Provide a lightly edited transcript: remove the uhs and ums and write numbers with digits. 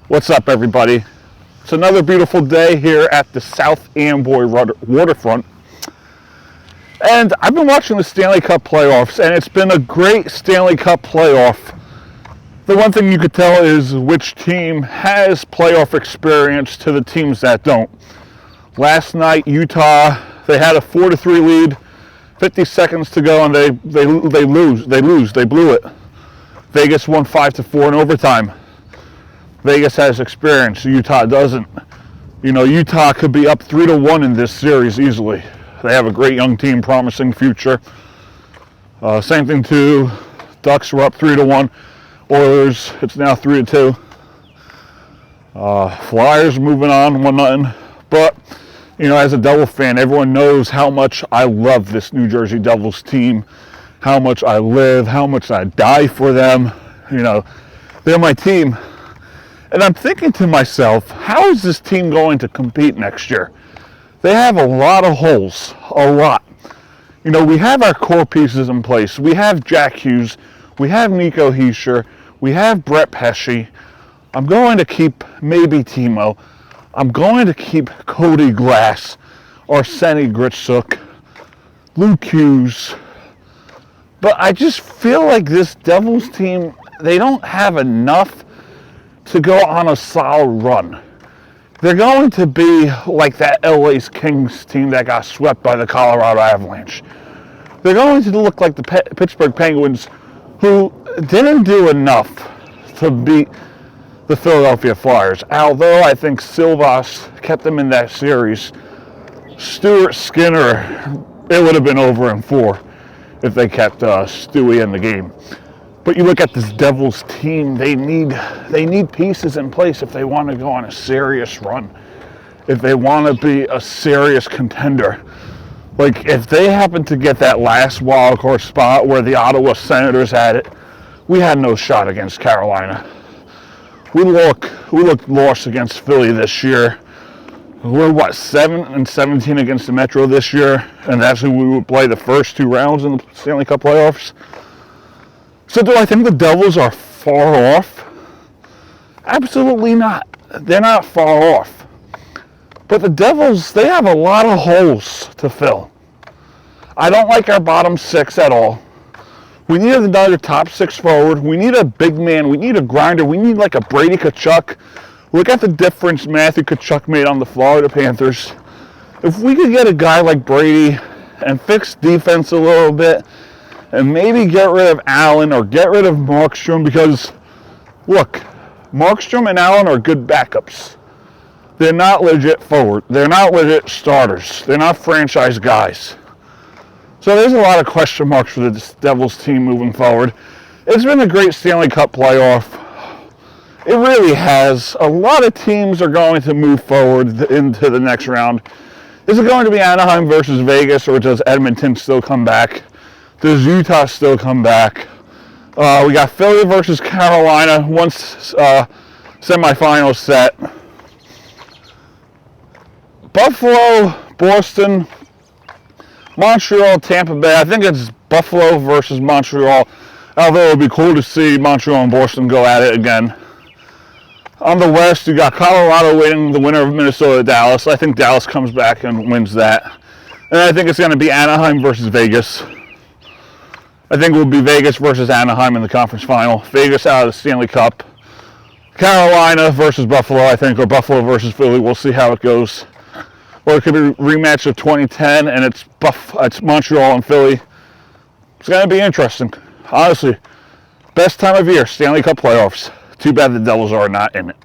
What's up, everybody? It's another beautiful day here at the South Amboy waterfront. And I've been watching the Stanley Cup playoffs, and it's been a great Stanley Cup playoff. The one thing you could tell is which team has playoff experience to the teams that don't. Last night, Utah, they had a 4-3 lead, 50 seconds to go, and they blew it. Vegas won 5-4 in overtime. Vegas has experience, Utah doesn't. You know, Utah could be up 3-1 in this series easily. They have a great young team, promising future. Same thing too, Ducks were up 3-1. Oilers, it's now 3-2. Flyers moving on, 1-0. But, you know, as a Devil fan, everyone knows how much I love this New Jersey Devils team, how much I live, how much I die for them. You know, they're my team. And I'm thinking to myself, how is this team going to compete next year? They have a lot of holes, a lot. You know, we have our core pieces in place. We have Jack Hughes, we have Nico Hischier, we have Brett Pesce. I'm going to keep maybe Timo. I'm going to keep Cody Glass, Arseny Gritsuk, Luke Hughes. But I just feel like this Devils team, they don't have enough to go on a solid run. They're going to be like that LA Kings team that got swept by the Colorado Avalanche. They're going to look like the Pittsburgh Penguins, who didn't do enough to beat the Philadelphia Flyers. Although I think Silvas kept them in that series, Stuart Skinner, it would have been over in 4 if they kept Stewie in the game. But you look at this Devils team, they need pieces in place if they want to go on a serious run, if they want to be a serious contender. Like, if they happen to get that last wild card spot where the Ottawa Senators had it, we had no shot against Carolina. We looked lost against Philly this year. We're 7-17 against the Metro this year, and that's who we would play the first 2 rounds in the Stanley Cup playoffs. So do I think the Devils are far off? Absolutely not. They're not far off. But the Devils, they have a lot of holes to fill. I don't like our bottom 6 at all. We need another top 6 forward. We need a big man. We need a grinder. We need like a Brady Tkachuk. Look at the difference Matthew Tkachuk made on the Florida Panthers. If we could get a guy like Brady and fix defense a little bit, and maybe get rid of Allen or get rid of Markstrom, because, look, Markstrom and Allen are good backups. They're not legit forward. They're not legit starters. They're not franchise guys. So there's a lot of question marks for the Devils team moving forward. It's been a great Stanley Cup playoff. It really has. A lot of teams are going to move forward into the next round. Is it going to be Anaheim versus Vegas, or does Edmonton still come back? Does Utah still come back? We got Philly versus Carolina, once semifinal set. Buffalo, Boston, Montreal, Tampa Bay. I think it's Buffalo versus Montreal, although it would be cool to see Montreal and Boston go at it again. On the West, you got Colorado winning the winner of Minnesota, Dallas. I think Dallas comes back and wins that. And I think it's going to be Anaheim versus Vegas. I think it will be Vegas versus Anaheim in the conference final. Vegas out of the Stanley Cup. Carolina versus Buffalo, I think, or Buffalo versus Philly. We'll see how it goes. Or it could be a rematch of 2010, and it's Montreal and Philly. It's going to be interesting. Honestly, best time of year, Stanley Cup playoffs. Too bad the Devils are not in it.